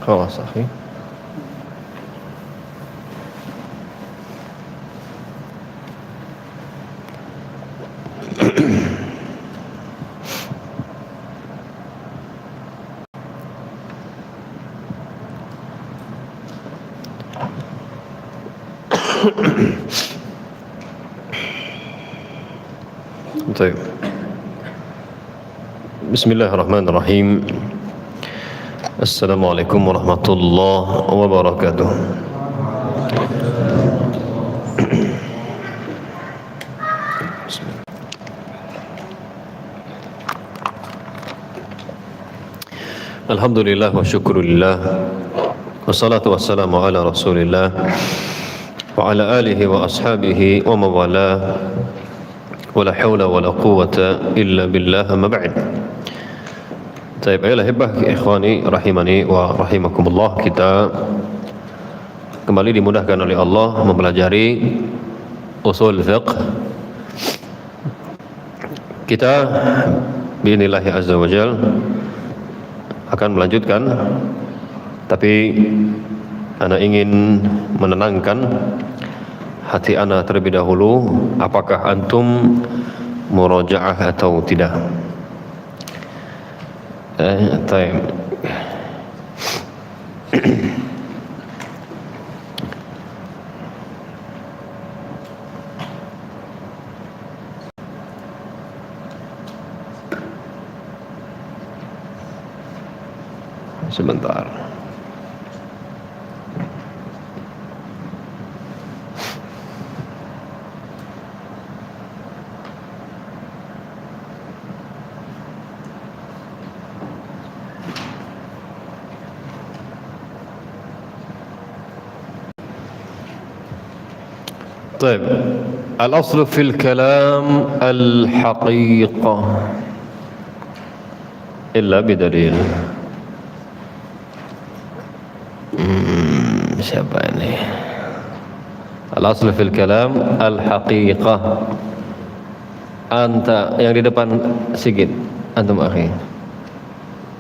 خلاص أخي. طيب. بسم الله الرحمن الرحيم. السلام عليكم ورحمة الله وبركاته. Alhamdulillah wa syukurillah, wassalatu wassalamu ala rasulillah wa ala alihi wa ashabihi wa mawalah, wa la hawla wa la quwwata illa billah, amma ba'd. Baik, ayolah hibah ikhwani rahimani wa rahimakumullah, kita kembali dimudahkan oleh Allah mempelajari usul fiqh. Kita bi'inillahi azza wa jal akan melanjutkan, tapi ana ingin menenangkan hati ana terlebih dahulu. Apakah antum murajaah atau tidak? Baik. Sebentar. طيب، الأصل في الكلام الحقيقة إلا بدليل. Siapa ini? Al-aslu fil kalam al-haqiqah. Anta yang di depan Sigit, antum akhi.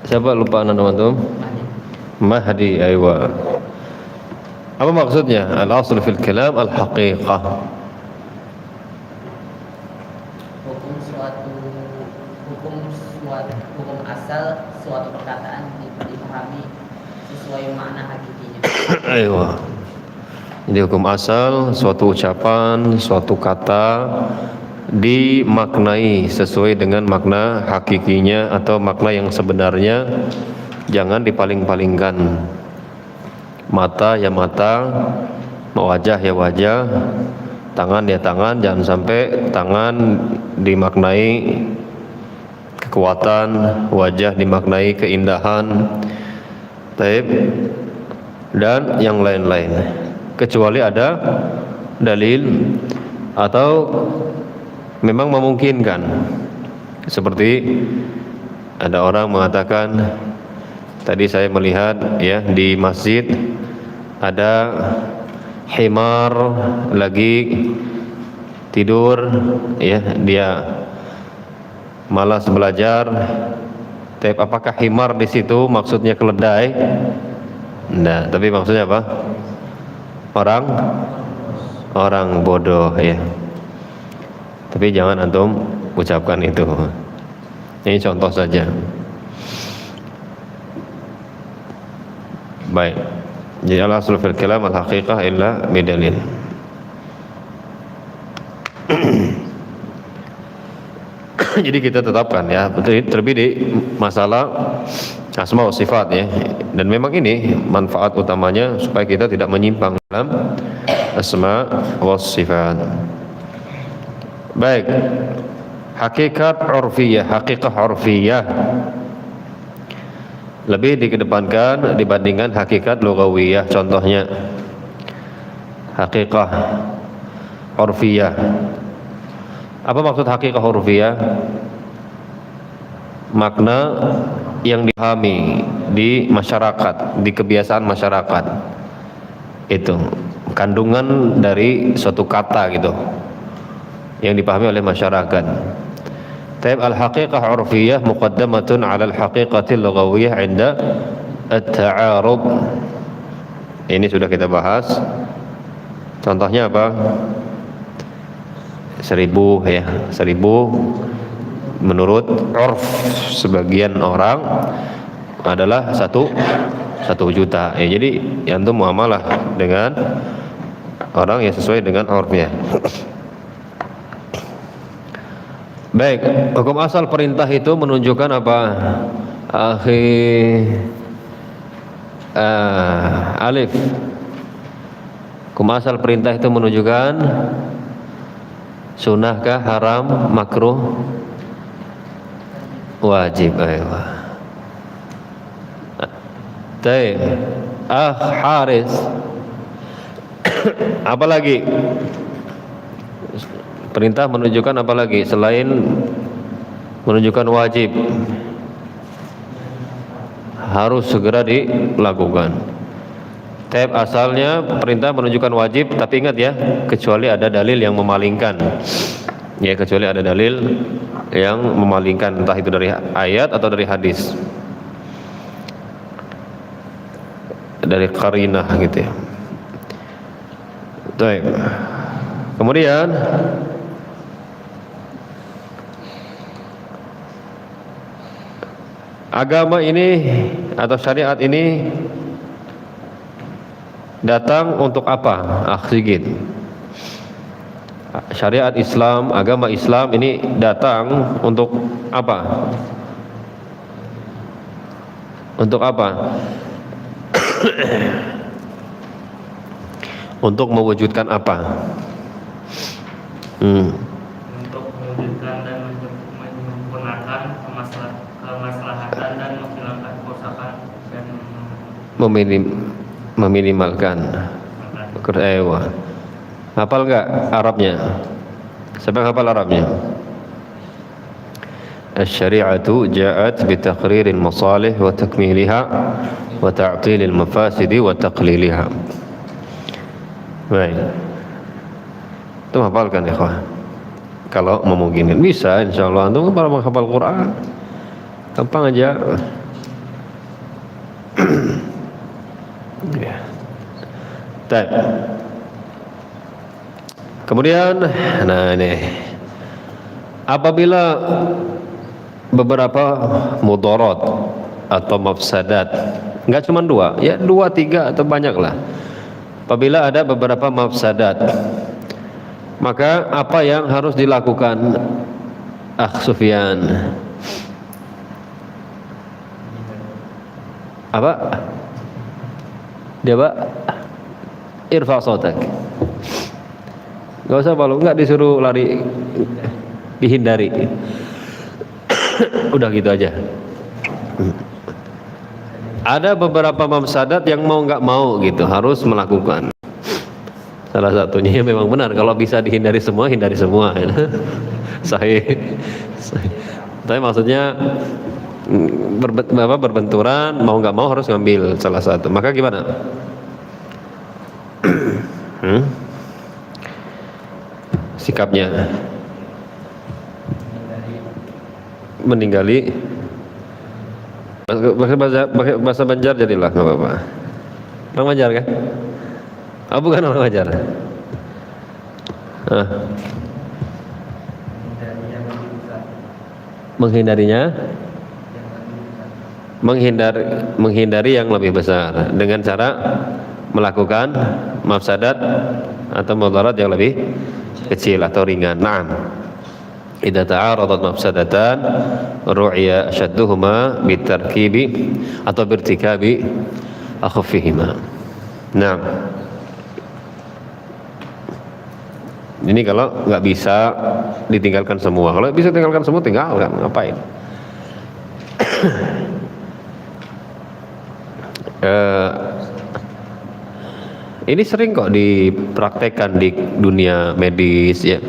Siapa, lupa nama antum? Mahdi, aywa. Apa maksudnya al-aslu fil kalam al-haqiqah? Hukum asal suatu perkataan dipahami sesuai makna hakikinya. Aywa. Jadi hukum asal suatu ucapan, suatu kata dimaknai sesuai dengan makna hakikinya atau makna yang sebenarnya, jangan dipaling-palingkan. Mata ya mata, wajah ya wajah, tangan ya tangan, jangan sampai tangan dimaknai kekuatan, wajah dimaknai keindahan, dan yang lain-lain, kecuali ada dalil atau memang memungkinkan. Seperti ada orang mengatakan, tadi saya melihat ya di masjid ada himar lagi tidur, ya dia malas belajar. Tapi apakah himar di situ maksudnya keledai? Nah, tapi maksudnya apa? Orang bodoh ya. Tapi jangan antum ucapkan itu. Ini contoh saja. Baik. Jadi al-aslu fil kalam al-haqiqah illa bidalil. Jadi kita tetapkan ya, terlebih di masalah asma wa sifat ya. Dan memang ini manfaat utamanya supaya kita tidak menyimpang dalam asma wa sifat. Baik, hakikat urfiyah, hakikah urfiyah lebih dikedepankan dibandingkan hakikat lughawiyah. Contohnya hakikah urfiyah. Apa maksud hakikah urfiyah? Makna yang dipahami di masyarakat, di kebiasaan masyarakat. Itu kandungan dari suatu kata gitu yang dipahami oleh masyarakat. Taib al-haqiqah urfiyah muqaddamatun 'ala al-haqiqatil lughawiyah 'inda at-ta'arud. Ini sudah kita bahas. Contohnya apa? 1000 ya, 1000 menurut urf sebagian orang adalah 1 juta ya. Jadi antum muamalah dengan orang yang sesuai dengan urfnya. Baik, hukum asal perintah itu menunjukkan apa? Alif. Hukum asal perintah itu menunjukkan sunnahkah, haram, makruh, wajib. Ayo. Baik. Haris. Apa lagi? Perintah menunjukkan apa lagi selain menunjukkan wajib? Harus segera dilakukan. Tab asalnya perintah menunjukkan wajib, tapi ingat ya, kecuali ada dalil yang memalingkan. Ya, kecuali ada dalil yang memalingkan, entah itu dari ayat atau dari hadis, dari qarinah gitu ya. Baik. Kemudian agama ini atau syariat ini datang untuk apa? Sigit. Syariat Islam, agama Islam ini datang untuk apa? Untuk apa? Untuk mewujudkan apa? Untuk mewujudkan dan menyempurnakan kemaslahatan dan menghilangkan kerusakan dan meminimalkan. Hafal nggak Arabnya? Siapa yang hafal Arabnya? Asy-syari'atu ja'at bi taqriril masalih wa takmiliha wa ta'tilil mafasidi wa taqliliha. Baik. Itu hafalkan ya kawan. Kalau memungkinkan bisa, insyaallah antum para menghafal Quran. Gampang aja. Ya. Baik. Kemudian, nah ini, apabila beberapa mudarat atau mafsadat, enggak cuma 2, ya 2, 3 atau banyak lah. Apabila ada beberapa mafsadat, maka apa yang harus dilakukan? Sufyan. Apa? Dia Pak? Irfa sautak. Gak usah malu, enggak disuruh lari, dihindari. Udah gitu aja. Ada beberapa mafsadat yang mau nggak mau gitu harus melakukan. Salah satunya memang benar, kalau bisa dihindari semua, hindari semua. Sahih. Tapi maksudnya berbenturan, mau nggak mau harus ngambil salah satu. Maka gimana? Sikapnya meninggali. Bahasa Banjar jadilah, nggak apa-apa. Orang Banjar kan? Bukan orang Banjar. Menghindarinya, menghindari yang lebih besar dengan cara melakukan mafsadat atau mudarat yang lebih kecil atau ringan. Naam. idza ta'aradat mafsadatan ru'ya ashadduhuma bitarkibi atau birtikabi akhafihima. Nah, ini kalau nggak bisa ditinggalkan semua. Kalau bisa tinggalkan semua, tinggalkan, ngapain? Ini sering kok dipraktekkan di dunia medis ya.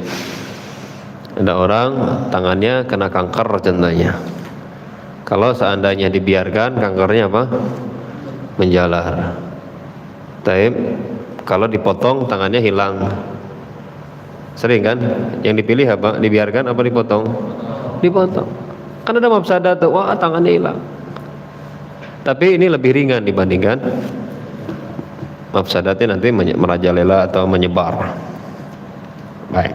Ada orang tangannya kena kanker contohnya. Kalau seandainya dibiarkan, kankernya apa? Menjalar. Tapi kalau dipotong tangannya hilang. Sering kan? Yang dipilih apa? Dibiarkan apa dipotong? Dipotong. Kan ada mafsadat tuh, wah tangannya hilang. Tapi ini lebih ringan dibandingkan mafsadatnya nanti merajalela atau menyebar. Baik.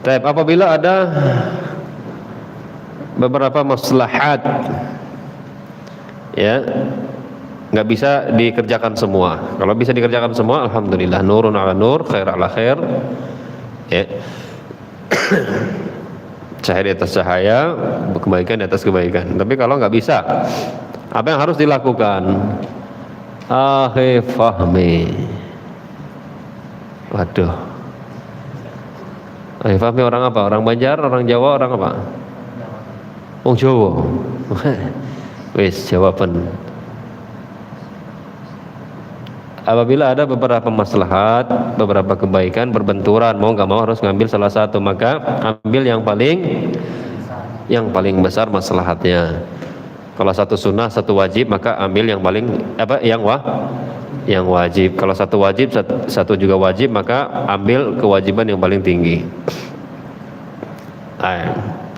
Tapi apabila ada beberapa maslahat, ya nggak bisa dikerjakan semua. Kalau bisa dikerjakan semua, alhamdulillah, nurun ala nur, khair ala khair. Ya. Cahaya di atas cahaya, kebaikan di atas kebaikan. Tapi kalau nggak bisa, apa yang harus dilakukan? Fahmi. Waduh. Fahmi orang apa? Orang Banjar, orang Jawa, orang apa? Wong Jawa. Wis jawaban. Apabila ada beberapa maslahat, beberapa kebaikan berbenturan, mau nggak mau harus ngambil salah satu, maka ambil yang paling besar maslahatnya. Kalau satu sunnah, satu wajib, maka ambil yang paling yang wajib. Kalau satu wajib, satu juga wajib, maka ambil kewajiban yang paling tinggi.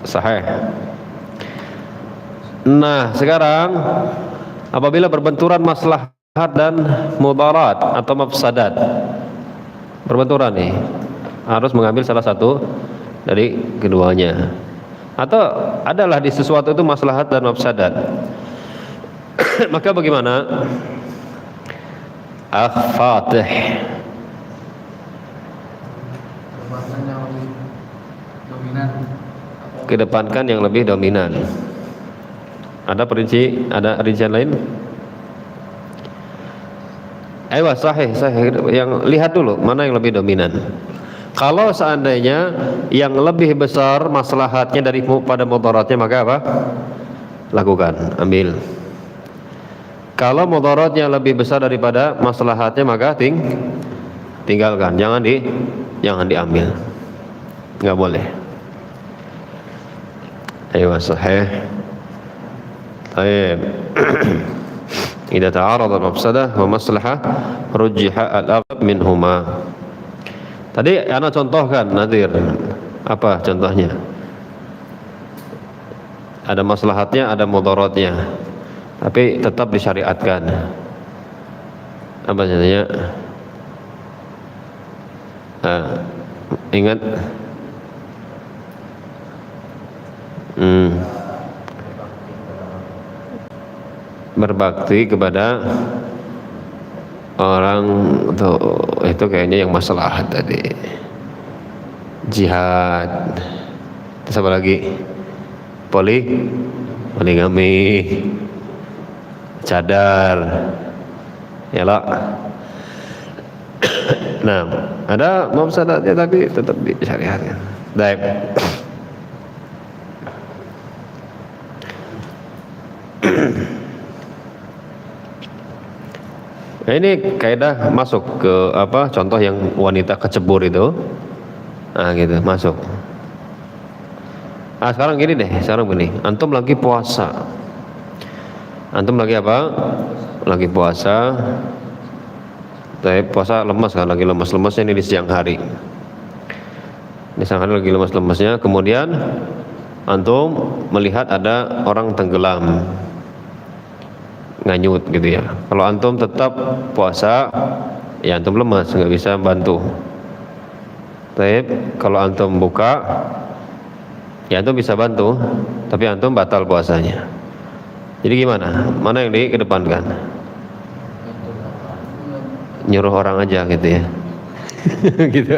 Sahih. Nah, sekarang apabila berbenturan maslahat dan mudarat atau mafsadat, berbenturan nih, harus mengambil salah satu dari keduanya. Atau adalah di sesuatu itu maslahat dan mafsadat. Maka bagaimana? Fatih. Kedepankan yang lebih dominan. Ada rincian lain? Ayo sahih. Yang lihat dulu mana yang lebih dominan. Kalau seandainya yang lebih besar maslahatnya daripada mudaratnya, maka apa? Lakukan, ambil. Kalau mudaratnya lebih besar daripada maslahatnya, maka tinggalkan, jangan diambil. Enggak boleh. Ayo sahih. Baik. Idza ta'arada al-mafsadah wa maslahah rujjiha al-aghlab minhuma. Tadi anak contohkan, Nadir. Apa contohnya? Ada maslahatnya, ada mudaratnya, tapi tetap disyariatkan. Apa contohnya? Ingat? Berbakti kepada orang tuh, itu kayaknya yang maslahat tadi. Jihad. Terus apa lagi? Poligami. Cadar. Ya lah. Nah, ada mafsadatnya tapi tetap disyariatkan. Baik. Nah, ini kaidah masuk ke apa? Contoh yang wanita kecebur itu. Nah, gitu, masuk. Sekarang gini deh, antum lagi puasa. Antum lagi apa? Lagi puasa. Tapi puasa lemas kan, lagi lemas-lemasnya ini di siang hari. Di siang hari lagi lemas-lemasnya, kemudian antum melihat ada orang tenggelam. Nganyut gitu ya. Kalau antum tetap puasa, ya antum lemas, nggak bisa bantu. Tapi kalau antum buka, ya antum bisa bantu, tapi antum batal puasanya. Jadi gimana? Mana yang dikedepankan? Nyuruh orang aja gitu ya. Gitu.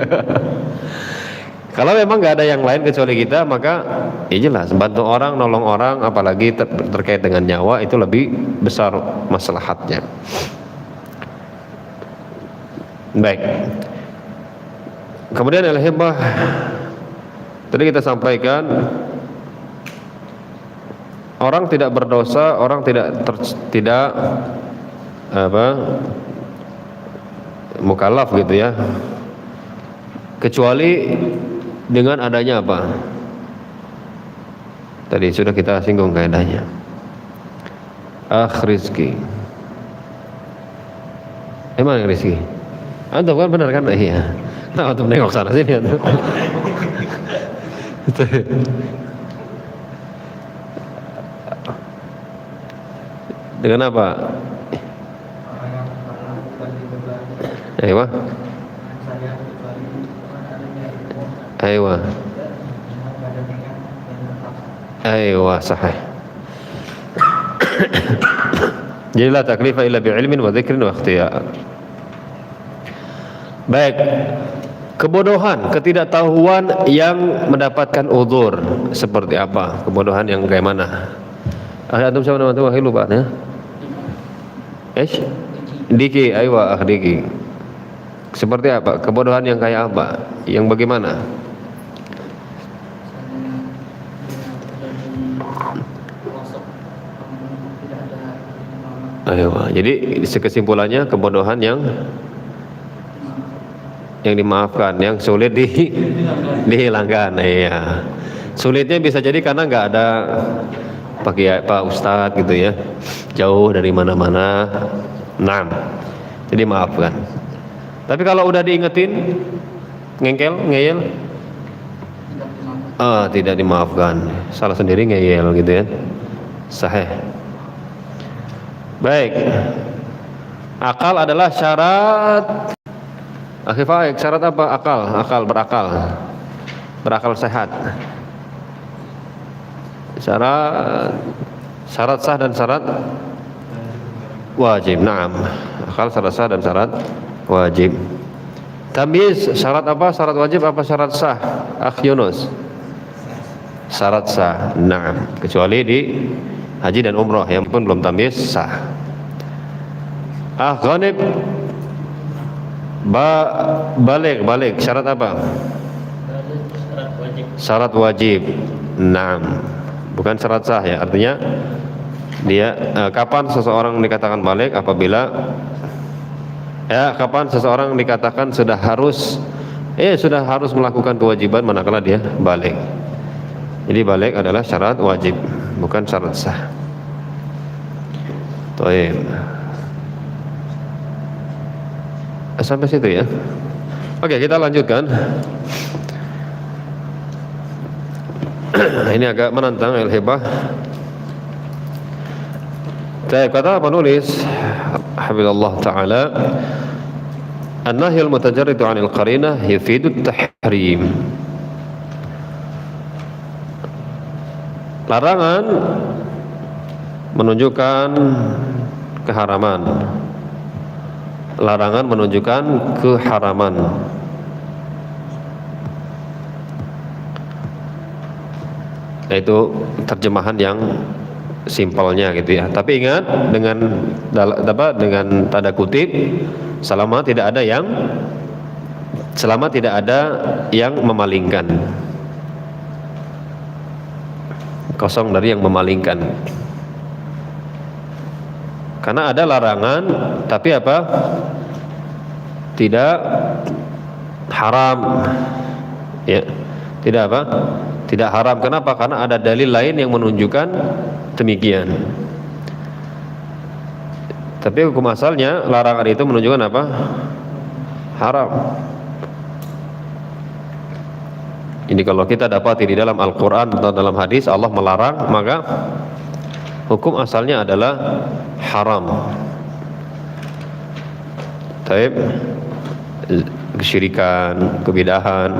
Kalau memang nggak ada yang lain kecuali kita, maka ya jelas bantu orang, nolong orang, apalagi terkait dengan nyawa itu lebih besar maslahatnya. Baik. Kemudian al-hibah tadi kita sampaikan, orang tidak berdosa, orang tidak mukallaf gitu ya, kecuali dengan adanya apa? Tadi sudah kita singgung kaidahnya. Rizki. Emang rizki? Antum kan benar kan? Iya. Nah, antum nengok sana sini antum. Dengan apa? Ayo. Aywa sahih. Jadi la taklifa illa bi'ilmin wa dzikrin wa ikhtiyar. Baik. Kebodohan, ketidaktahuan yang mendapatkan udzur seperti apa? Kebodohan yang kayak mana? Antum sama nama tuh lupa ya? Diki, aywa Diki. Seperti apa? Kebodohan yang kayak apa? Yang bagaimana? Ayo, jadi kesimpulannya kebodohan yang dimaafkan, yang sulit dihilangkan. Iya. Sulitnya bisa jadi karena nggak ada Pak Ustadz gitu ya, jauh dari mana-mana. Nah, jadi maafkan. Tapi kalau udah diingetin, ngeyel, tidak dimaafkan. Salah sendiri ngeyel gitu ya. Sahih. Baik. Akal adalah syarat. Akhi Faik, syarat apa? Akal, berakal sehat. Syarat sah dan syarat wajib. Naam. Akal, syarat sah dan syarat wajib. Tamyiz, syarat apa? Syarat wajib apa syarat sah? Akh Yunus. Syarat sah. Naam. Kecuali di haji dan umrah yang pun belum tamyiz sah. Ghanib, balik syarat apa? Syarat wajib. Naam. Bukan syarat sah ya. Artinya dia kapan seseorang dikatakan balik? Apabila kapan seseorang dikatakan sudah harus melakukan kewajiban manakala dia balik. Jadi balik adalah syarat wajib, bukan syarat sah. Baik. Sampai situ ya. Oke, kita lanjutkan. Ini agak menantang al-hibah. Kata penulis hafizallahu taala, an-nahy al-mutajarrid 'anil qarinah yufidu at-tahrim. Larangan menunjukkan keharaman. Larangan menunjukkan keharaman. Itu terjemahan yang simpelnya gitu ya. Tapi ingat dengan tanda kutip, selama tidak ada yang memalingkan. Kosong dari yang memalingkan. Karena ada larangan tapi apa? Tidak haram. Ya. Tidak apa? Tidak haram. Kenapa? Karena ada dalil lain yang menunjukkan demikian. Tapi hukum asalnya larangan itu menunjukkan apa? Haram. Ini kalau kita dapati di dalam Al-Quran atau dalam hadis Allah melarang, maka hukum asalnya adalah haram. Taib, kesyirikan, kebidahan,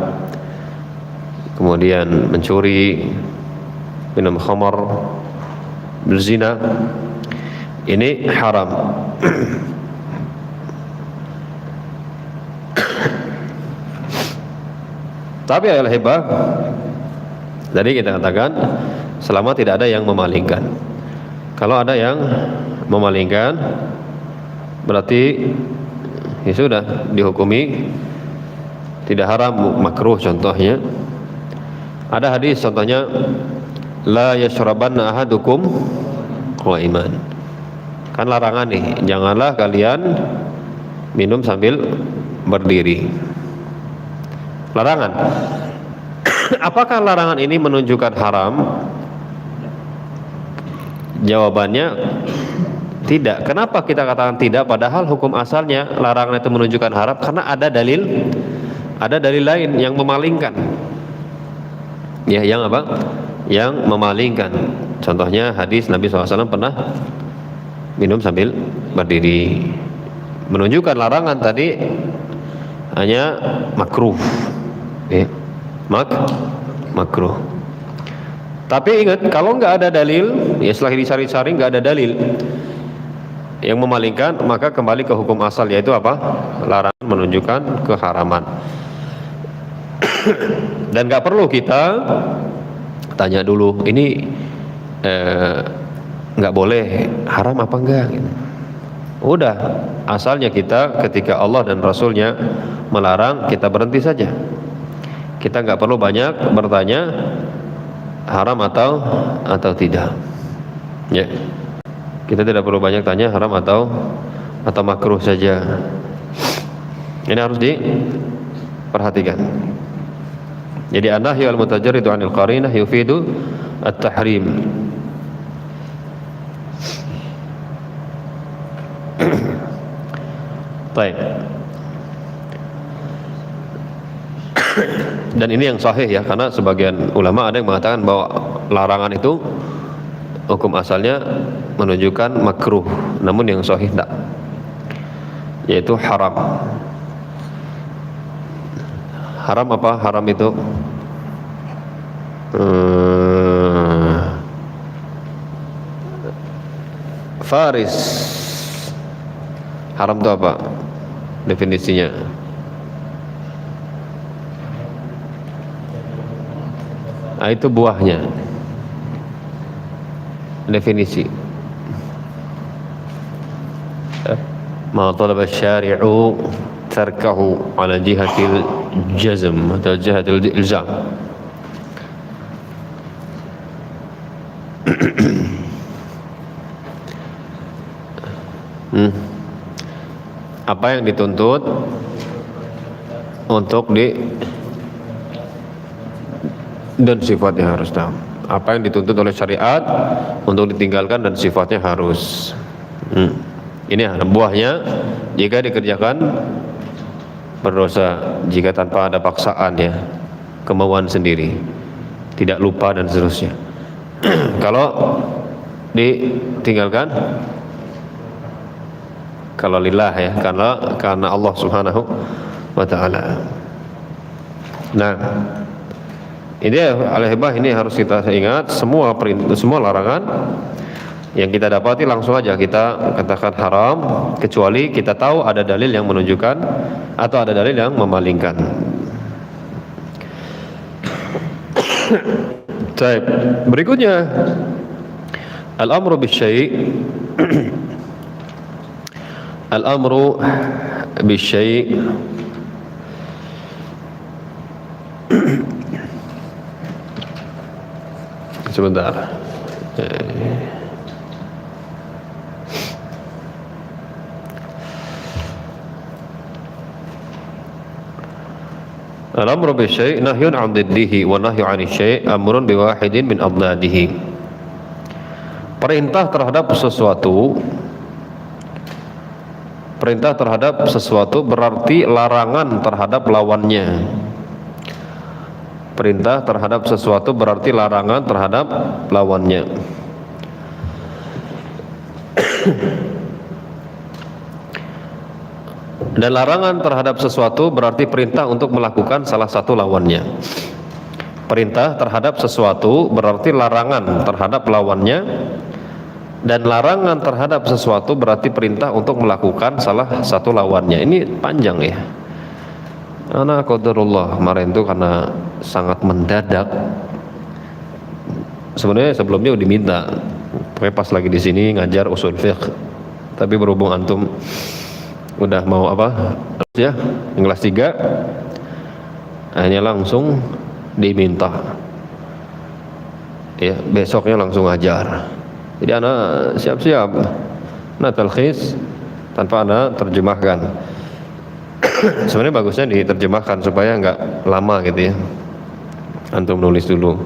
kemudian mencuri, minum khamar, berzina, ini haram. Tapi al-hibah tadi kita katakan selama tidak ada yang memalingkan. Kalau ada yang memalingkan berarti ya sudah dihukumi tidak haram, makruh. Contohnya ada hadis, contohnya la yashrabanna ahadukum qa'iman. Kan larangan nih, janganlah kalian minum sambil berdiri. Larangan. Apakah larangan ini menunjukkan haram? Jawabannya tidak. Kenapa kita katakan tidak? Padahal hukum asalnya larangan itu menunjukkan haram karena ada dalil lain yang memalingkan. Ya, yang apa? Yang memalingkan. Contohnya hadis Nabi SAW pernah minum sambil berdiri. Menunjukkan larangan tadi hanya makruh. Ya, makruh. Tapi ingat, kalau nggak ada dalil, ya setelah dicari-cari nggak ada dalil yang memalingkan, maka kembali ke hukum asal, yaitu apa? Larangan menunjukkan keharaman. Dan nggak perlu kita tanya dulu, ini nggak boleh, haram apa enggak? Gitu. Udah, asalnya kita ketika Allah dan Rasulnya melarang, kita berhenti saja. Kita nggak perlu banyak bertanya haram atau tidak. Ya, kita tidak perlu banyak tanya haram atau makruh saja. Ini harus diperhatikan. Jadi an-nahyu al-mutajarridu 'anil qarinah yufidu at-tahrim. Baik. Dan ini yang sahih ya, karena sebagian ulama ada yang mengatakan bahwa larangan itu hukum asalnya menunjukkan makruh, namun yang sahih tidak, yaitu haram. Haram apa? Haram itu Faris. Haram itu apa definisinya? Nah, itu buahnya. Definisi. Ma talaba syari'u tarkahu ala jihatil jazm atau jihatil ilzam. Apa yang dituntut untuk dan sifatnya harus tahu. Apa yang dituntut oleh syariat untuk ditinggalkan dan sifatnya harus. Ini buahnya, jika dikerjakan berdosa, jika tanpa ada paksaan ya, kemauan sendiri, tidak lupa dan seterusnya. Kalau ditinggalkan, kalau lillah ya, karena Allah Subhanahu wa ta'ala. Nah, ini al-hibah ini harus kita ingat, semua larangan yang kita dapati langsung aja kita katakan haram, kecuali kita tahu ada dalil yang menunjukkan atau ada dalil yang memalingkan. Baik, berikutnya al-amru bisyai' al-amru bisyai' sebentar. Al-amru bisyai' nahyun 'an diddihi wa nahyu 'ani syai' amrun biwahidin min adnadihi. Perintah terhadap sesuatu berarti larangan terhadap lawannya. Perintah terhadap sesuatu berarti larangan terhadap lawannya. Dan larangan terhadap sesuatu berarti perintah untuk melakukan salah satu lawannya. Perintah terhadap sesuatu berarti larangan terhadap lawannya, dan larangan terhadap sesuatu berarti perintah untuk melakukan salah satu lawannya. Ini panjang ya. Ana qadarullah kemarin itu karena sangat mendadak. Sebenarnya sebelumnya udah diminta, pokoknya pas lagi di sini ngajar usul fiqh. Tapi berhubung antum udah mau apa ya kelas 3, akhirnya langsung diminta. Ya, besoknya langsung ngajar. Jadi ana siap-siap, ana talkhis tanpa ana terjemahkan. Sebenarnya bagusnya diterjemahkan supaya nggak lama gitu ya. Antum nulis dulu.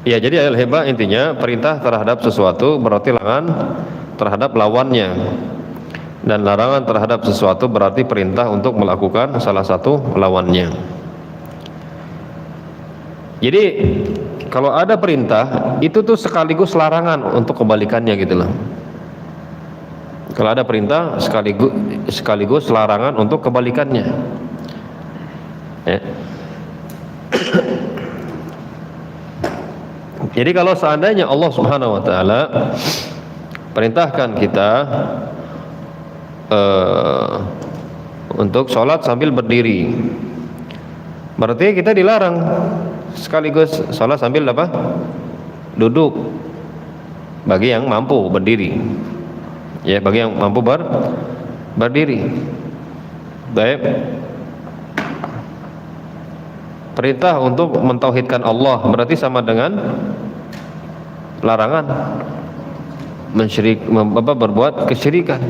Ya, jadi al-hibah intinya perintah terhadap sesuatu berarti larangan terhadap lawannya, dan larangan terhadap sesuatu berarti perintah untuk melakukan salah satu lawannya. Jadi kalau ada perintah itu tuh sekaligus larangan untuk kebalikannya gitu loh. Kalau ada perintah sekaligus larangan untuk kebalikannya. Ya. Jadi kalau seandainya Allah Subhanahu wa taala perintahkan kita untuk sholat sambil berdiri, berarti kita dilarang sekaligus sholat sambil apa? Duduk bagi yang mampu berdiri. Ya, bagi yang mampu berdiri. Baik. Perintah untuk mentauhidkan Allah berarti sama dengan larangan berbuat kesyirikan.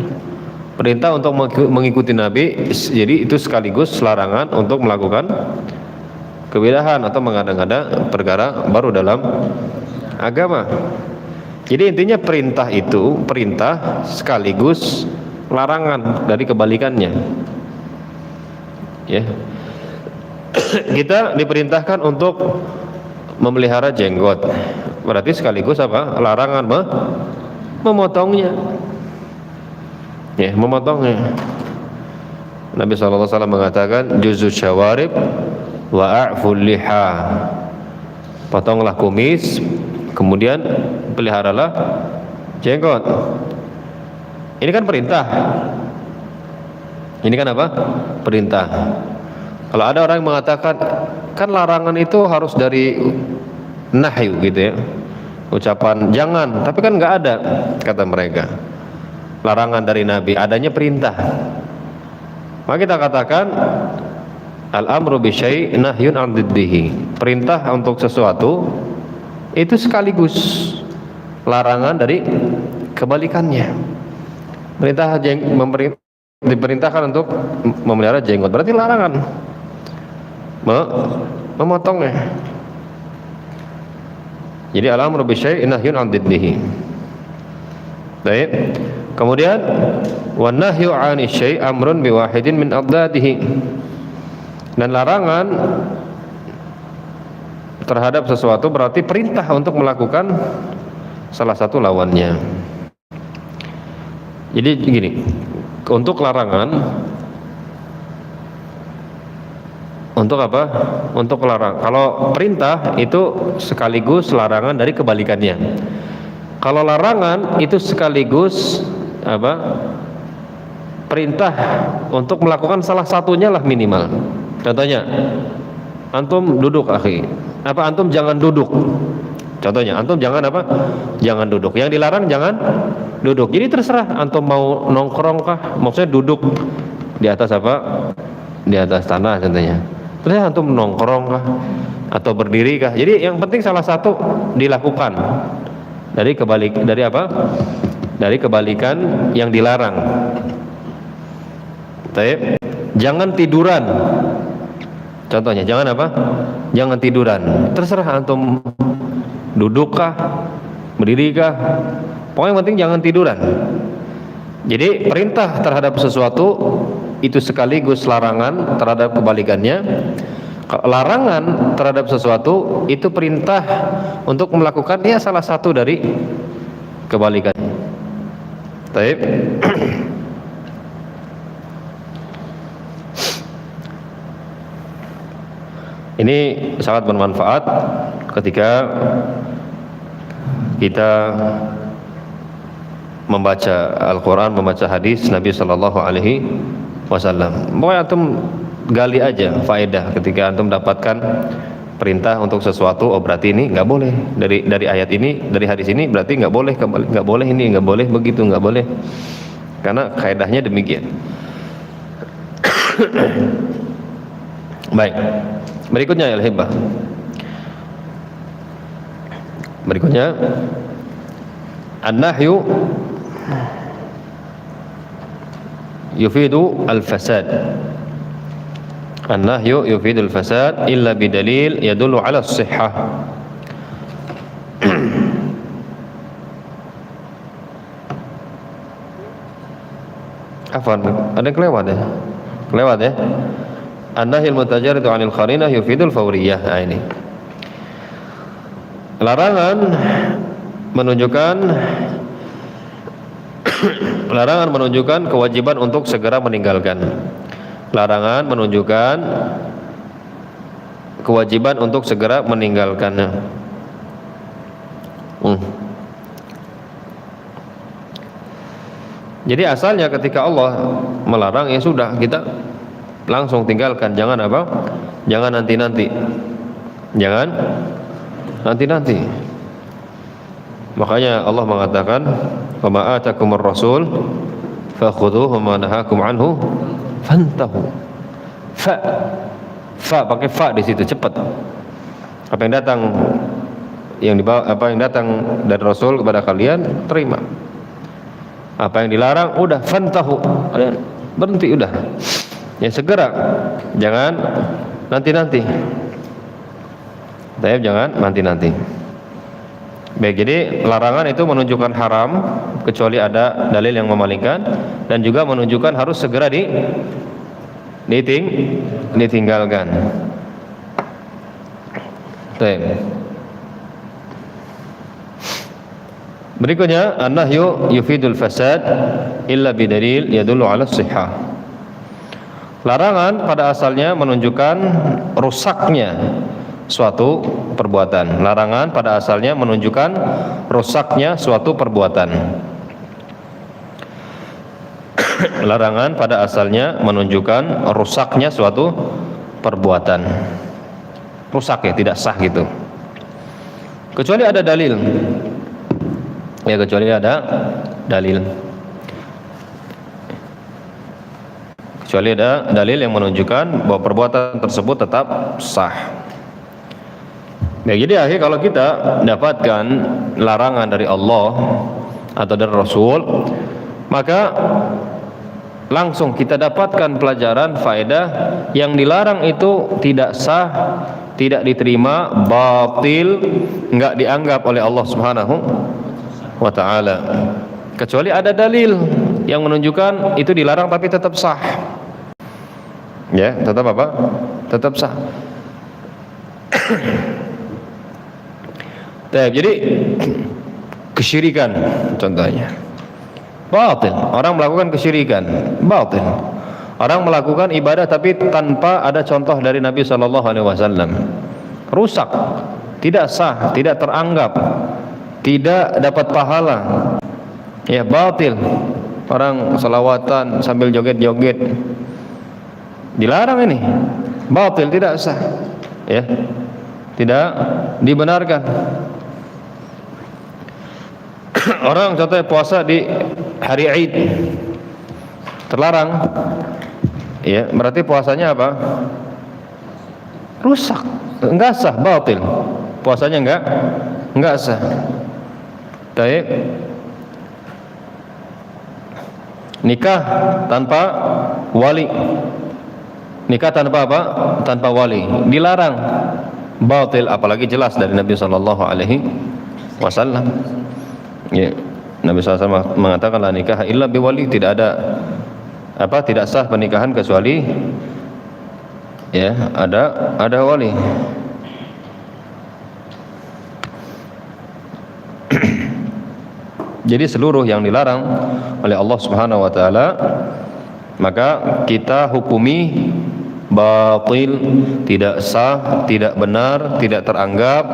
Perintah untuk mengikuti Nabi, jadi itu sekaligus larangan untuk melakukan kebidahan atau mengada-ngada perkara baru dalam agama. Jadi intinya perintah itu perintah sekaligus larangan dari kebalikannya. Ya. Kita diperintahkan untuk memelihara jenggot. Berarti sekaligus apa? Larangan memotongnya. Ya, memotongnya. Nabi sallallahu alaihi wasallam mengatakan juzu syawarib wa a'ful liha. Potonglah kumis, kemudian peliharalah jenggot. Ini kan perintah. Ini kan apa? Perintah. Kalau ada orang yang mengatakan kan larangan itu harus dari nahyu gitu ya, ucapan jangan, tapi kan nggak ada, kata mereka. Larangan dari Nabi, adanya perintah. Maka kita katakan al-amru bi syai' nahyun 'an diddihi. Perintah untuk sesuatu itu sekaligus larangan dari kebalikannya. Diperintahkan untuk memelihara jenggot, berarti larangan memotongnya. Jadi al-amru bi syai' nahyun 'an diddihi. Baik. Kemudian wan nahyu 'ani syai' amrun bi wahidin min adadihi. Dan larangan terhadap sesuatu berarti perintah untuk melakukan salah satu lawannya. Jadi gini, untuk larangan, untuk apa? Untuk larang. Kalau perintah itu sekaligus larangan dari kebalikannya. Kalau larangan itu sekaligus apa? Perintah untuk melakukan salah satunya lah minimal. Contohnya, antum duduk akhi. Apa antum jangan duduk? Contohnya, antum jangan apa? Jangan duduk. Yang dilarang jangan duduk. Jadi terserah antum mau nongkrong kah? Maksudnya duduk di atas apa? Di atas tanah contohnya. Terus antum nongkrong kah? Atau berdiri kah? Jadi yang penting salah satu dilakukan. Dari apa? Dari kebalikan yang dilarang. Baik. Jangan tiduran. Contohnya, jangan apa? Jangan tiduran. Terserah antum duduk kah, berdiri kah, pokoknya yang penting jangan tiduran. Jadi perintah terhadap sesuatu itu sekaligus larangan terhadap kebalikannya. Larangan terhadap sesuatu itu perintah untuk melakukan ya salah satu dari kebalikannya. Baik. Ini sangat bermanfaat ketika kita membaca Al-Quran, membaca hadis Nabi Sallallahu Alaihi Wasallam. Pokoknya antum gali aja faedah ketika antum dapatkan perintah untuk sesuatu, oh berarti ini nggak boleh, dari ayat ini, dari hadis ini berarti nggak boleh, nggak boleh ini, nggak boleh begitu, nggak boleh, karena kaidahnya demikian. Baik, berikutnya ya al-hibah. Berikutnya an-nahyu yufidu al-fasad. An-nahyu yufidu al-fasad illa bidalil yadullu ala as-sihhah. Afwan, ada yang kelewat ya? Kelewat ya? An-nahyul mutajaridu 'anil qarinah yufidul fawriyah. Nah, ini. Larangan menunjukkan kewajiban untuk segera meninggalkan. Larangan menunjukkan kewajiban untuk segera meninggalkannya. Jadi asalnya ketika Allah melarang, ya sudah, kita langsung tinggalkan, jangan apa? Jangan nanti-nanti. Jangan nanti-nanti. Makanya Allah mengatakan, "Wa ma atakumur rasul fakhudhuhu wa ma nahakum anhu fantahu." Fa pakai fa di situ, cepat. Apa yang datang dari Rasul kepada kalian, terima. Apa yang dilarang, udah fantahu, berhenti, udah. Ya segera, jangan nanti-nanti. Jangan nanti-nanti. Baik, jadi larangan itu menunjukkan haram kecuali ada dalil yang memalingkan, dan juga menunjukkan harus segera ditinggalkan. Baik. Berikutnya an-nahyu yufidul fasad illa bidalil yadullu ala sihhah. Larangan pada asalnya menunjukkan rusaknya suatu perbuatan. Larangan pada asalnya menunjukkan rusaknya suatu perbuatan. Larangan pada asalnya menunjukkan rusaknya suatu perbuatan. Rusak ya, tidak sah gitu. Kecuali ada dalil. Ya, kecuali ada dalil. Kecuali ada dalil yang menunjukkan bahwa perbuatan tersebut tetap sah. Nah, jadi akhirnya kalau kita dapatkan larangan dari Allah atau dari Rasul, maka langsung kita dapatkan pelajaran faedah yang dilarang itu tidak sah, tidak diterima, batil, enggak dianggap oleh Allah Subhanahu wa ta'ala, kecuali ada dalil yang menunjukkan itu dilarang tapi tetap sah. Ya, tetap apa? Tetap sah. Jadi kesyirikan contohnya batil, orang melakukan kesyirikan batil. Orang melakukan ibadah tapi tanpa ada contoh dari Nabi SAW, rusak, tidak sah, tidak teranggap, tidak dapat pahala. Ya, batil. Orang selawatan sambil joget-joget, dilarang ini, batil, tidak sah. Ya, tidak dibenarkan. Orang contohnya puasa di hari Id, terlarang. Ya, berarti puasanya apa? Rusak, enggak sah, batil. Puasanya enggak sah. Baik. Nikah tanpa wali. Nikah tanpa apa? Tanpa wali, dilarang, batil, apalagi jelas dari Nabi sallallahu alaihi wasallam. Ya, Nabi SAW mengatakan la nikah illa biwali, tidak sah pernikahan kecuali ya ada wali. Jadi seluruh yang dilarang oleh Allah Subhanahu wa taala maka kita hukumi batil, tidak sah, tidak benar, tidak teranggap,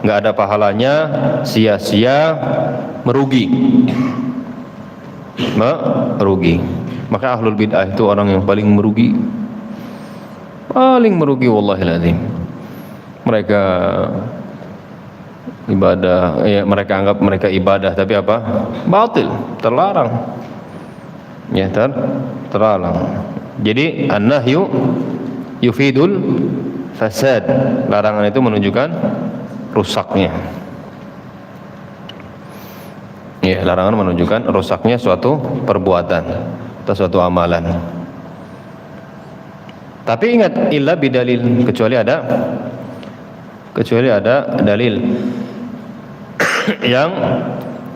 enggak ada pahalanya, sia-sia, merugi. Maka ahlul bid'ah itu orang yang paling merugi. paling merugi wallahil azim. Mereka ibadah, ya mereka anggap mereka ibadah, tapi apa? Batil, terlarang. Ya, terlarang. Jadi an-nahyu yufidul fasad. Larangan itu menunjukkan rusaknya. Ya, larangan menunjukkan rusaknya suatu perbuatan atau suatu amalan. Tapi ingat, illa bidalil, kecuali ada dalil yang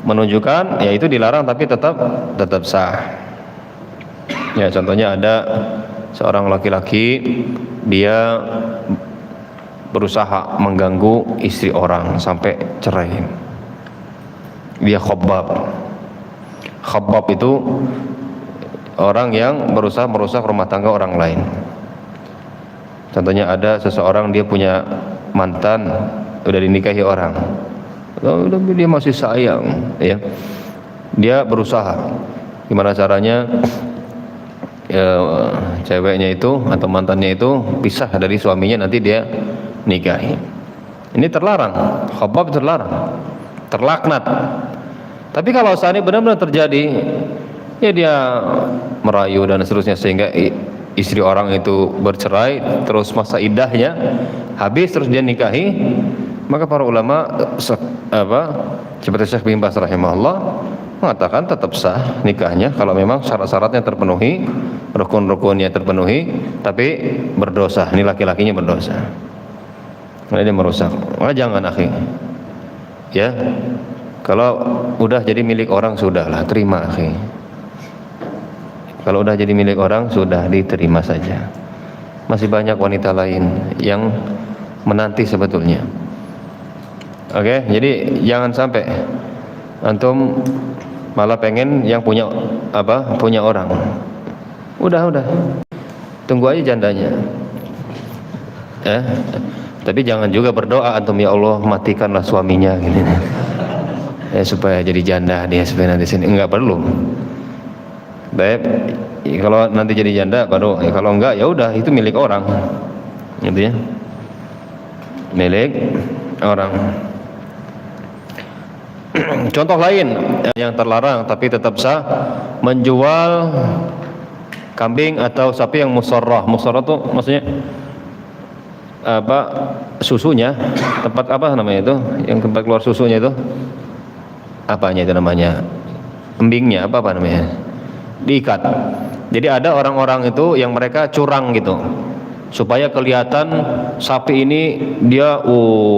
menunjukkan yaitu dilarang tapi tetap sah. Ya, contohnya ada seorang laki-laki, dia berusaha mengganggu istri orang sampai cerai. Dia khabbab. Khabbab itu orang yang berusaha merusak rumah tangga orang lain. Contohnya ada seseorang, dia punya mantan, udah dinikahi orang, tapi dia masih sayang, ya. Dia berusaha gimana caranya ceweknya itu atau mantannya itu pisah dari suaminya, nanti dia nikahi. Ini terlarang, khabbab terlarang, terlaknat. Tapi kalau seandainya benar-benar terjadi, ya dia merayu dan seterusnya sehingga istri orang itu bercerai, terus masa iddahnya habis, terus dia nikahi, maka para ulama seperti Syekh bin Baz rahimahullah mengatakan tetap sah nikahnya kalau memang syarat-syaratnya terpenuhi, rukun-rukunnya terpenuhi, tapi berdosa, ini laki-lakinya berdosa. Karena dia merusak. Maka jangan, akhi. Ya. Kalau udah jadi milik orang, sudahlah, terima, akhi. Kalau udah jadi milik orang, sudah diterima saja. Masih banyak wanita lain yang menanti sebetulnya. Oke, jadi jangan sampai antum malah pengen yang punya orang. Udah. Tunggu aja jandanya. Tapi jangan juga berdoa antum, ya Allah matikanlah suaminya gitu. Ya, supaya jadi janda dia, supaya nanti sini. Enggak perlu. Baik, kalau nanti jadi janda baru, kalau enggak ya udah, itu milik orang. Gitu ya. Milik orang. Contoh lain yang terlarang tapi tetap sah, menjual kambing atau sapi yang musarrah. Musarrah itu maksudnya susunya, tempat namanya itu, yang tempat keluar susunya itu, apanya itu namanya, embingnya apa namanya, diikat. Jadi ada orang-orang itu yang mereka curang gitu, supaya kelihatan sapi ini dia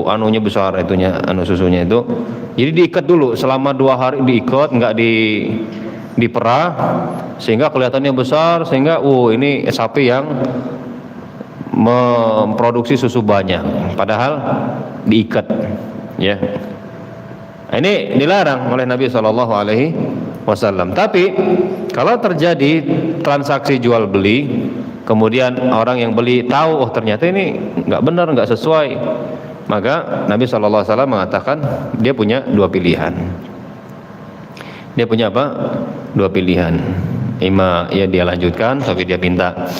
anunya besar, itunya susunya itu. Jadi diikat dulu selama 2 hari, diikat, nggak diperah, sehingga kelihatannya besar, sehingga ini sapi yang memproduksi susu banyak, padahal diikat, ya. Ini dilarang oleh Nabi SAW. Tapi kalau terjadi transaksi jual beli, kemudian orang yang beli tahu, ternyata ini nggak benar, nggak sesuai, maka Nabi SAW mengatakan dia punya 2 pilihan. Dia punya 2 pilihan. Ima ya dia lanjutkan, tapi dia minta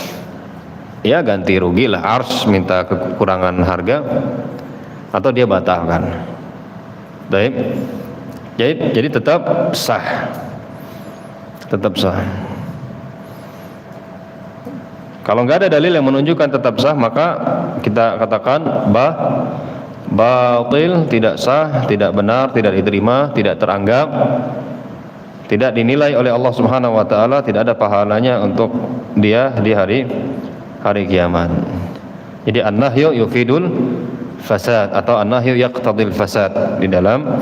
ya ganti rugi lah, ars, minta kekurangan harga, atau dia batalkan. Baik. Jadi tetap sah. Tetap sah. Kalau nggak ada dalil yang menunjukkan tetap sah, maka kita katakan batil, tidak sah, tidak benar, tidak diterima, tidak teranggap, tidak dinilai oleh Allah Subhanahu wa taala, tidak ada pahalanya untuk dia di hari kiamat. Jadi an-nahyu yufidul fasad atau an-nahyu yaqtadil fasad di dalam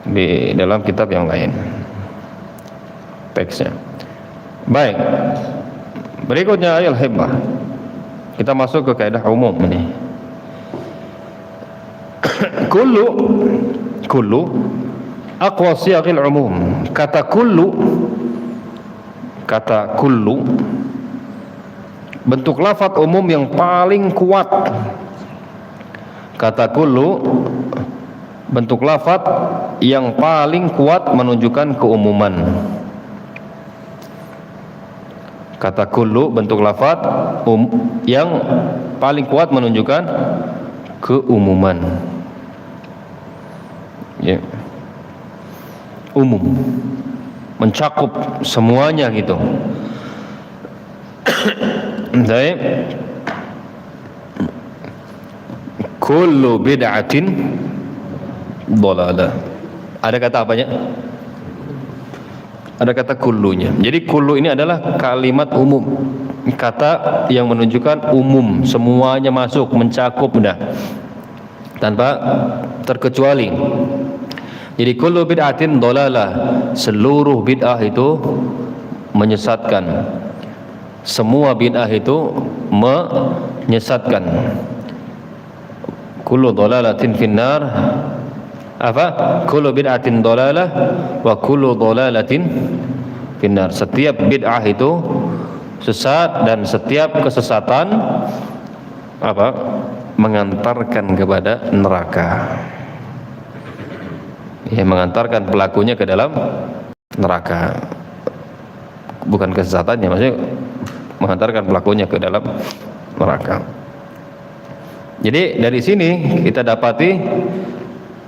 di dalam kitab yang lain teksnya. Baik, berikutnya ayat hibbah. Kita masuk ke kaidah umum ini. kullu aqwa siyaqil umum. Kata kullu bentuk lafaz umum yang paling kuat. Kata kullu bentuk lafaz yang paling kuat menunjukkan keumuman. Kata kullu bentuk lafaz yang paling kuat menunjukkan keumuman. Ya. Umum, mencakup semuanya gitu. Baik. Kullu bid'atin dhalalah. Ada kata apanya? Ada kata kullunya. Jadi kullu ini adalah kalimat umum, kata yang menunjukkan umum, semuanya masuk, mencakup dah, tanpa terkecuali. Jadi kullu bid'atin dhalalah, seluruh bid'ah itu menyesatkan. Semua bid'ah itu menyesatkan. Kullu dhalalatin finnar, apa? Kullu bid'atin dhalalah wa kullu dhalalatin finnar. Setiap bid'ah itu sesat dan setiap kesesatan apa? Mengantarkan kepada neraka. Ya, mengantarkan pelakunya ke dalam neraka. Bukan kesesatannya, maksudnya mengantarkan pelakunya ke dalam neraka. Jadi dari sini kita dapati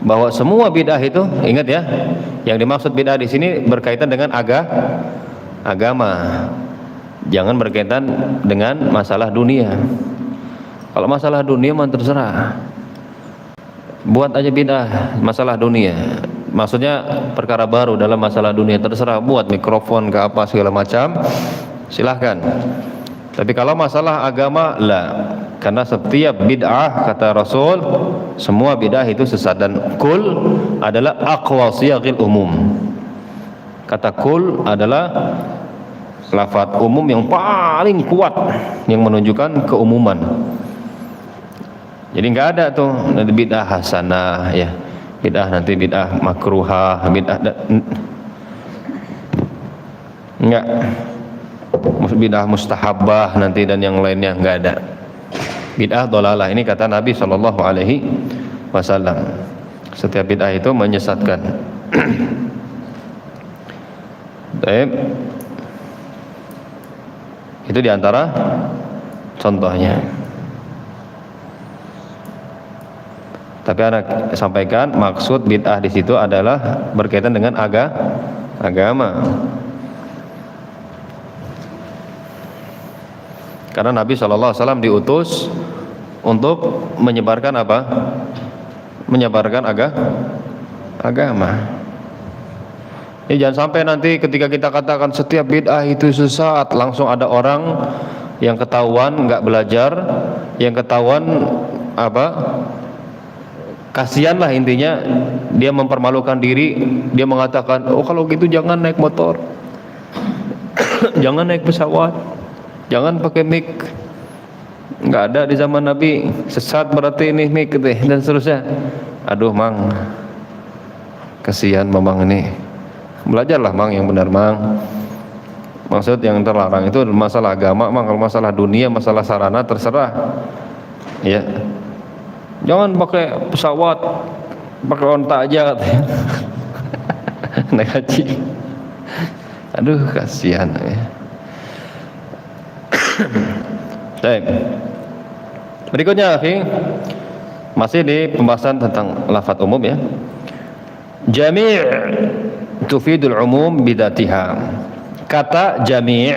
bahwa semua bid'ah itu, ingat ya, yang dimaksud bid'ah di sini berkaitan dengan agama. Jangan berkaitan dengan masalah dunia. Kalau masalah dunia mah terserah. Buat aja bid'ah masalah dunia. Maksudnya perkara baru dalam masalah dunia, terserah, buat mikrofon ke apa segala macam, silahkan. Tapi kalau masalah agama, lah. Karena setiap bid'ah, kata Rasul, semua bid'ah itu sesat. Dan kul adalah aqwa siyaqil umum. Kata kul adalah lafaz umum yang paling kuat, yang menunjukkan keumuman. Jadi enggak ada tuh nanti bid'ah hasanah ya, bid'ah nanti bid'ah makruhah, bid'ah enggak, bid'ah mustahabbah nanti dan yang lainnya, enggak ada. Bid'ah dhalalah ini kata Nabi sallallahu alaihi wasallam. Setiap bid'ah itu menyesatkan. Baik. Itu diantara contohnya. Tapi anak sampaikan maksud bid'ah di situ adalah berkaitan dengan agama. Karena Nabi SAW diutus untuk menyebarkan apa? Menyebarkan agama. Jadi jangan sampai nanti ketika kita katakan setiap bid'ah itu sesat, langsung ada orang yang ketahuan nggak belajar, yang ketahuan apa? Kasihanlah intinya, dia mempermalukan diri, dia mengatakan, oh kalau gitu jangan naik motor, jangan naik pesawat, jangan pakai mic, nggak ada di zaman Nabi, sesat berarti ini mic deh, dan seterusnya. Aduh mang, kasihan memang ini, belajarlah mang yang benar mang. Maksud yang terlarang itu masalah agama mang, kalau masalah dunia, masalah sarana terserah, ya. Jangan pakai pesawat, pakai onta aja katanya. Naik haji. Aduh kasihan ya. Baik. Berikutnya akhi, masih di pembahasan tentang lafaz umum ya. Jami' tufidul umum bidatiha. Kata jami'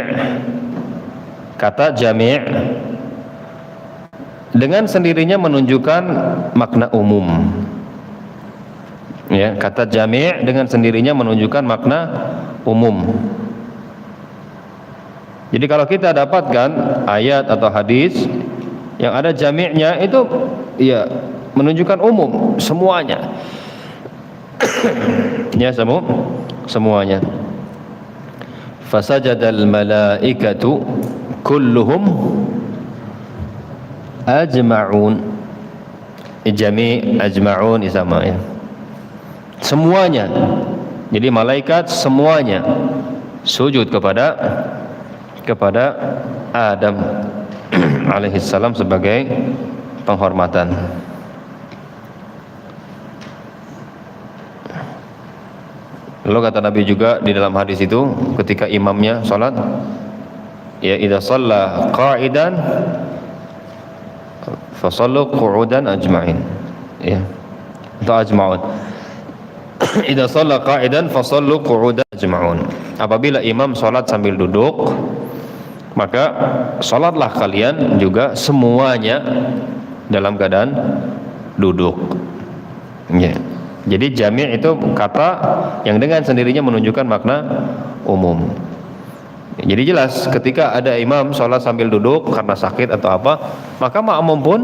dengan sendirinya menunjukkan makna umum. Ya, kata jami' dengan sendirinya menunjukkan makna umum. Jadi kalau kita dapatkan ayat atau hadis yang ada jami'nya, itu ya menunjukkan umum, semuanya. Ya, semuanya. Fasajadal malaikatu kulluhum ajma'un. Jami' ajma'un sama ya. Semuanya. Jadi malaikat semuanya sujud kepada Adam alaihissalam sebagai penghormatan. Lalu kata Nabi juga di dalam hadis itu, ketika imamnya sholat, Ya, idza shalla qa'idan fa shallu qu'udan ajma'in. Ya. Atau ajma'un. Idza shalla qa'idan fa shallu qu'udan ajma'un. Apabila imam salat sambil duduk, maka salatlah kalian juga semuanya dalam keadaan duduk. Ya. Jadi jami' itu kata yang dengan sendirinya menunjukkan makna umum. Jadi jelas ketika ada imam sholat sambil duduk karena sakit atau apa, maka makmum pun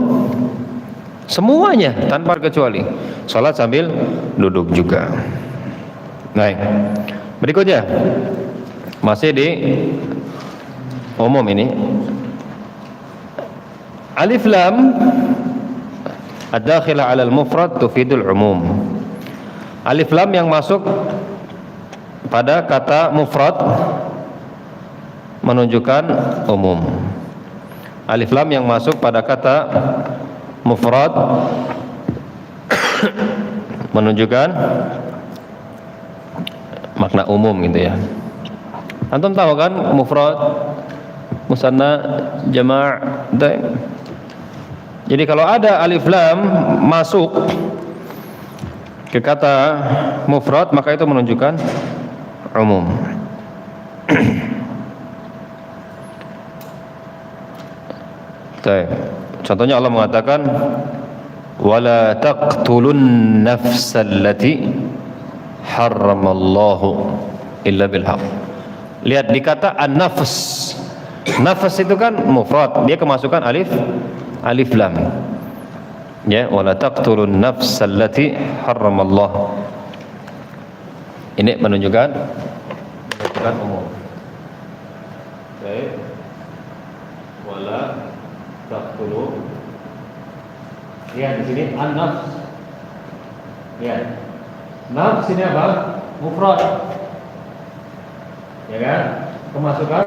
semuanya tanpa kecuali sholat sambil duduk juga. Baik, berikutnya masih di umum ini, alif lam ad-dakhilah 'ala al-mufrad tufidul umum. Alif lam yang masuk pada kata mufrad menunjukkan umum. Alif lam yang masuk pada kata mufrad menunjukkan makna umum gitu ya. Antum tahu kan mufrad, musanna, jama', jadi kalau ada alif lam masuk ke kata mufrad maka itu menunjukkan umum. Contohnya Allah mengatakan wala taqtulun nafsallati harramallahu illa bilhaq. Lihat di kata an-nafs. Nafs itu kan mufrad, dia kemasukan alif lam. Ya, wala taqtulun nafsallati harramallahu. Ini menunjukkan umum. Baik. Wala taqtulu. Lihat di sini an-nafs. Lihat. Nafs ini apa? Mufrad. Ya kan? Kemasukan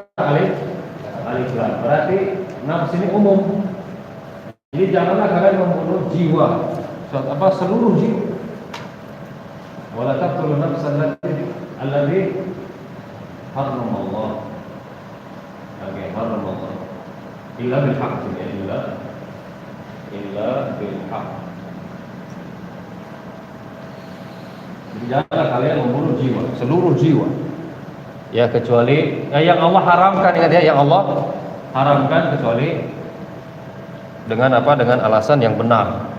alif lam. Berarti nafs ini umum. Jadi janganlah kalian membunuh jiwa. Seluruh jiwa. Wala taqtulu nafsan allati harramallah. Oke, harramallah. Illa bil haqq, illa bil haqq. Jadi janganlah kalian membunuh jiwa, seluruh jiwa. Ya kecuali yang Allah haramkan, ingat ya, yang Allah haramkan kecuali dengan apa? Dengan alasan yang benar.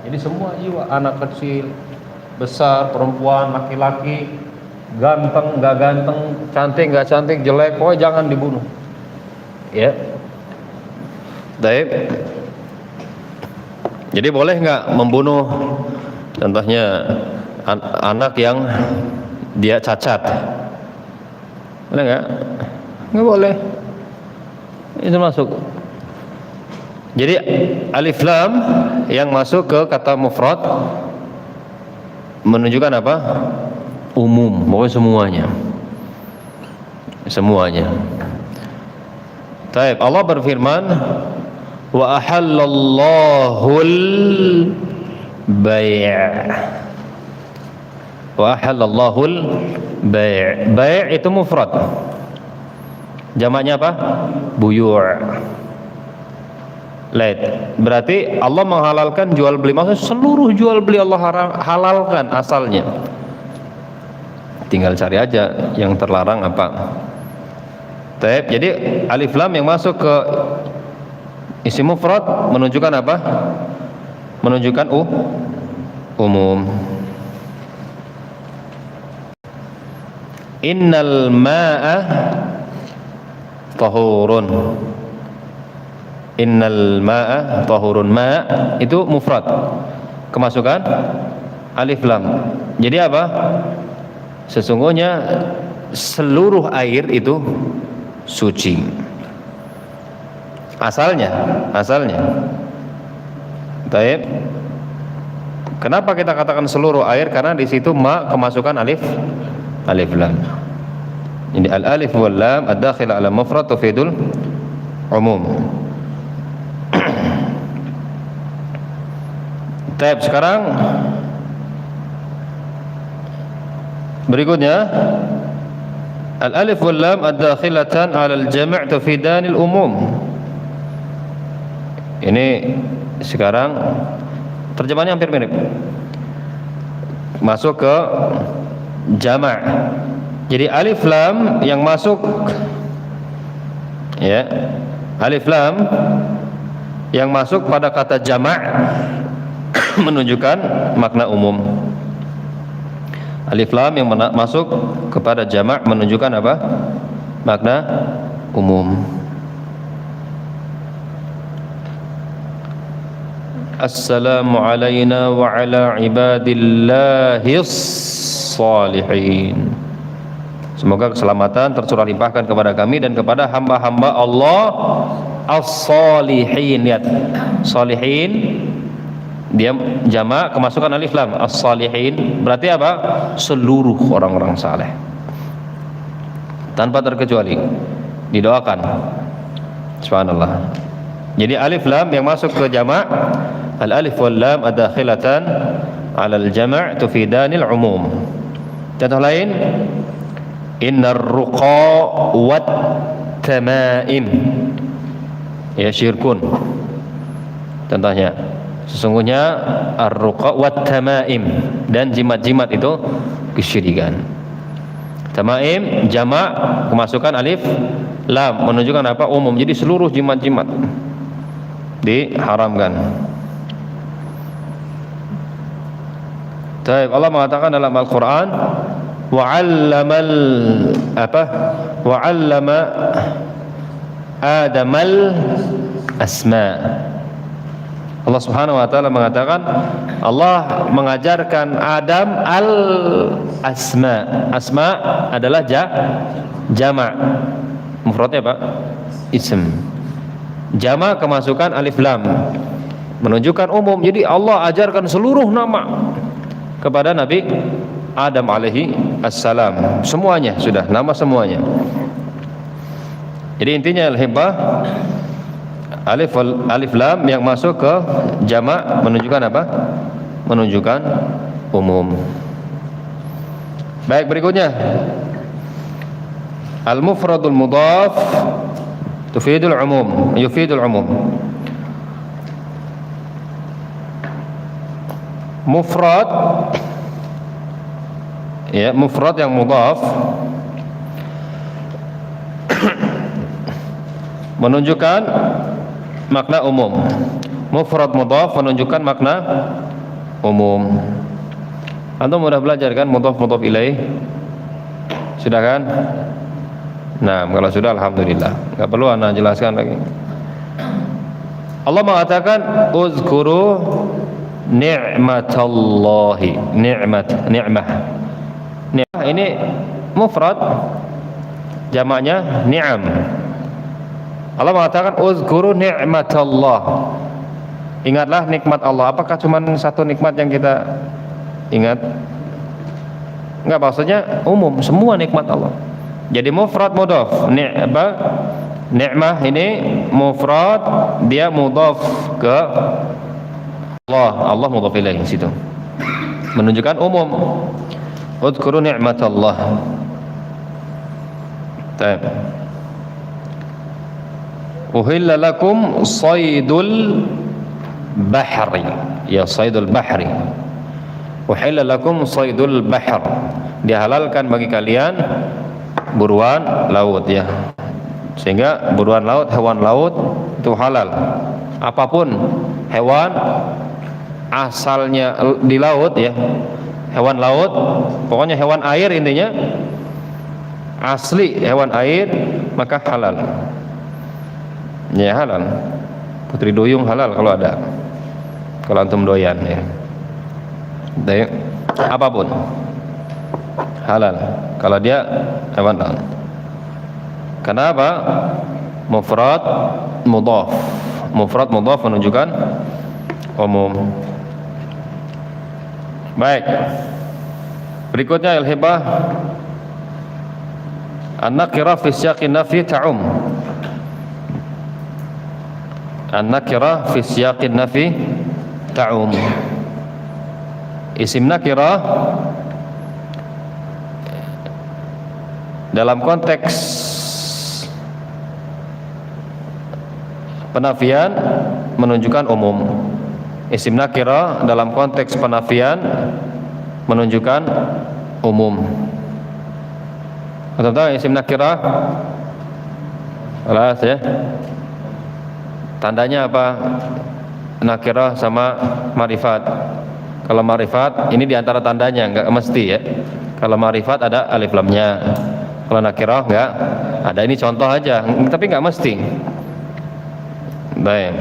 Jadi semua jiwa, anak kecil, besar, perempuan, laki-laki, ganteng, nggak ganteng, cantik, nggak cantik, jelek, pokoknya jangan dibunuh. Ya, baik. Jadi boleh nggak membunuh? Contohnya anak yang dia cacat, boleh nggak? Nggak boleh. Itu masuk. Jadi alif lam yang masuk ke kata mufrad menunjukkan apa? Umum, pokoknya semuanya. Taib. Allah berfirman, wa ahallallahul bai'. Wa ahallallahul bai'. Bai' itu mufrad. Jamaknya apa? Buyu'. Lihat, berarti Allah menghalalkan jual beli. Maksudnya seluruh jual beli Allah halalkan asalnya. Tinggal cari aja yang terlarang apa. Taib. Jadi alif lam yang masuk ke isim mufrad menunjukkan apa? Menunjukkan umum. Innal ma'a tahurun. Innal ma'a tahurun. Ma' itu mufrad, kemasukan alif lam. Jadi apa? Sesungguhnya seluruh air itu suci. Asalnya. Baik. Kenapa kita katakan seluruh air? Karena di situ ma kemasukan alif lam. Jadi al-alif wal lam ad-dakhila ala mufrad tufidul umum. Baik, sekarang berikutnya Al-alif wal lam ad-dakhilatan 'ala al-jam' tufidan al-umum. Ini sekarang terjemahannya hampir mirip. Masuk ke jama'. Jadi alif lam yang masuk, ya, alif lam yang masuk pada kata jama' menunjukkan makna umum. Alif lam yang masuk kepada jama' menunjukkan apa? Makna umum. Assalamu alayna wa ala ibadillahis salihin. Semoga keselamatan tercurah limpahkan kepada kami dan kepada hamba-hamba Allah as-salihin. Lihat, salihin dia jamak kemasukan alif lam. As-salihin berarti apa? Seluruh orang-orang saleh tanpa terkecuali didoakan. Subhanallah. Jadi alif lam yang masuk ke jamak, al alif wal lam ad-dakhilatan 'ala al-jam' tufidanil umum. Contoh lain, innar ruqa wat tamaim ya syirkun. Contohnya, sesungguhnya ar-ruqa wat tamaim dan jimat-jimat itu kesyirikan. Tamaim jamak kemasukan alif lam menunjukkan apa? Umum. Jadi seluruh jimat-jimat diharamkan. Baik, Allah mengatakan dalam Al-Qur'an wa'allamal apa? Wa'allama Adamal asma. Allah Subhanahu wa taala mengatakan Allah mengajarkan Adam al asma. Asma adalah jamak. Mufradnya apa? Ism. Jamak kemasukan alif lam menunjukkan umum. Jadi Allah ajarkan seluruh nama kepada Nabi Adam alaihi assalam. Semuanya sudah, nama semuanya. Jadi intinya al-hibah alif lam yang masuk ke jamak menunjukkan apa? Menunjukkan umum. Baik, berikutnya al-mufradul mudhaf tufidul umum, yufidul umum. Mufrad, ya, mufrad yang mudhaf menunjukkan makna umum. Mufrad mudhaf menunjukkan makna umum. Antum sudah belajar kan mudhaf ilaih? Sudah kan? Nah, kalau sudah alhamdulillah. Enggak perlu ana jelaskan lagi. Allah mengatakan uzkuru ni'matallahi. Ni'mah ini mufrad, jamaknya ni'am. Allah mengatakan uzkuru ni'matallah. Ingatlah nikmat Allah. Apakah cuma satu nikmat yang kita ingat? Enggak, maksudnya umum, semua nikmat Allah. Jadi mufrad mudhaf. Ni'mah ini mufrad, dia mudhaf ke Allah. Allah mudhaf ilaih di situ. Menunjukkan umum. Uzkuru ni'matallah. Baik. Uhilla lakum saydul bahri. Ya, saydul bahri. Uhilla lakum saydul bahr. Dihalalkan bagi kalian buruan laut, ya. Sehingga buruan laut, hewan laut itu halal. Apapun hewan asalnya di laut, ya. Hewan laut, pokoknya hewan air intinya. Asli hewan air maka halal. Ya, halal. Putri duyung halal kalau ada. Kalau antum doyan, ya. Baik. Apapun halal kalau dia hewan laut. Kenapa? Mufrad mudhaf. Mufrad mudhaf menunjukkan umum. Baik. Berikutnya al-hibah an-nakirah fi siyaqin nafi ta'um. An-nakirah fi siyaqin nafi ta'um. Isim nakirah dalam konteks penafian menunjukkan umum. Isim nakirah dalam konteks penafian menunjukkan umum. Betul-betul isim nakirah. Jelas ya. Tandanya apa? Nakirah sama ma'rifat. Kalau ma'rifat ini diantara tandanya, enggak mesti ya. Kalau ma'rifat ada alif lamnya. Kalau nakirah enggak ada. Ini contoh aja, tapi enggak mesti. Baik.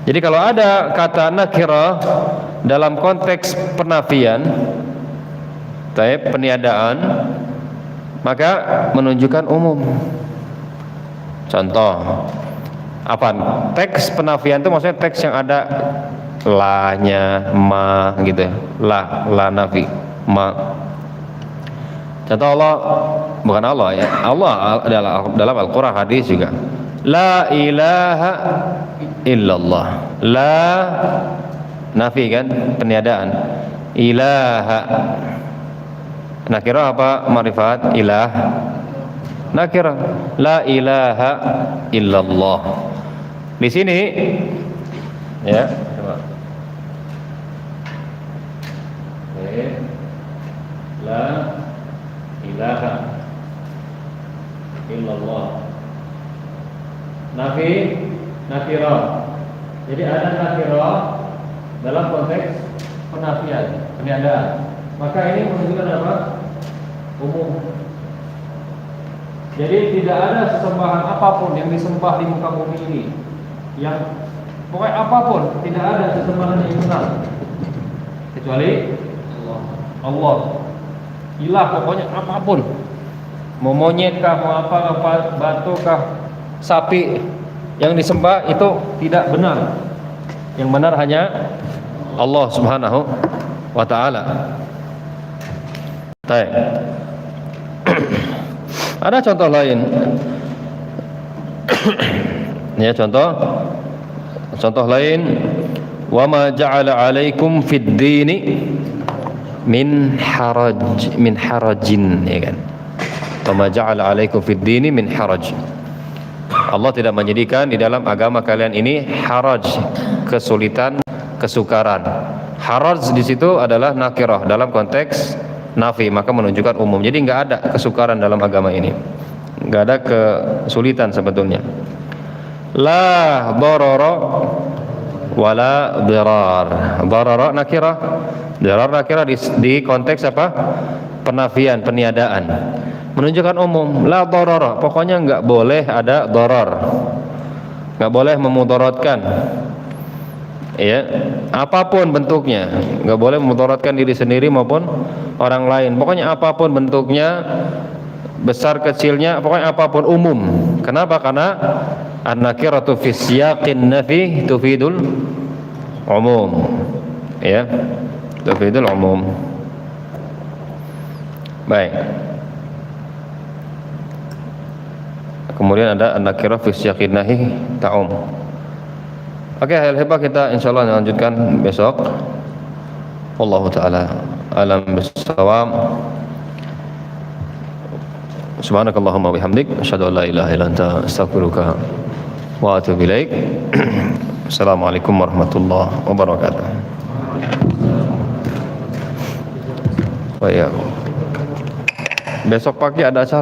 Jadi kalau ada kata nakirah dalam konteks penafian, peniadaan, maka menunjukkan umum. Contoh apa? Teks penafian itu maksudnya teks yang ada la-nya, ma gitu ya. La nafi, ma. Contoh Allah, bukan Allah ya. Allah dalam Al-Qur'an, hadis juga. La ilaha illallah. La nafi kan, peniadaan. Ilaha nakirah apa ma'rifat? Ilah nakirah. La ilaha illallah. Di sini ya, coba. La ilaha illallah. Nafi nakirah. Jadi ada nakirah dalam konteks penafian, peniadaan. Maka ini menunjukkan apa? Umum. Jadi tidak ada sesembahan apapun yang disembah di muka bumi ini, yang pokoknya apapun, tidak ada sesembahan yang benar kecuali Allah. Ilah pokoknya apapun, mau monyet kah, mau apa, batu kah, sapi, yang disembah itu tidak benar. Yang benar hanya Allah Subhanahu wa ta'ala. Ada contoh lain. Ya, contoh lain, wa ma ja'ala 'alaikum fid dini min harajin, ya kan. Wa ma ja'ala 'alaikum fid dini min haraj. Allah tidak menjadikan di dalam agama kalian ini haraj, kesulitan, kesukaran. Haraj di situ adalah nakirah dalam konteks nafi, maka menunjukkan umum. Jadi enggak ada kesukaran dalam agama ini, enggak ada kesulitan sebetulnya. La darara wala dirar. Darara nakirah, dirar nakirah di konteks apa? Penafian, peniadaan, menunjukkan umum. La darara, pokoknya enggak boleh ada darar, enggak boleh memudaratkan, ya, apapun bentuknya, enggak boleh memudaratkan diri sendiri maupun orang lain. Pokoknya apapun bentuknya, besar kecilnya, pokoknya apapun umum. Kenapa? Karena an-nakiratu fi siyaqin nafi tufidul umum, ya, tufidul umum. Baik. Kemudian ada an-nakirah fi siyaqin nahi ta'um. Oke, hal hebat kita insyaallah lanjutkan besok. Wallahu taala alam bisawab. Subhanakallahumma bihamdik asyhadu an la ilaha illa anta astaghfiruka wa atubu ilaik. Assalamualaikum warahmatullahi wabarakatuh. Oh iya. Besok pagi ada acara.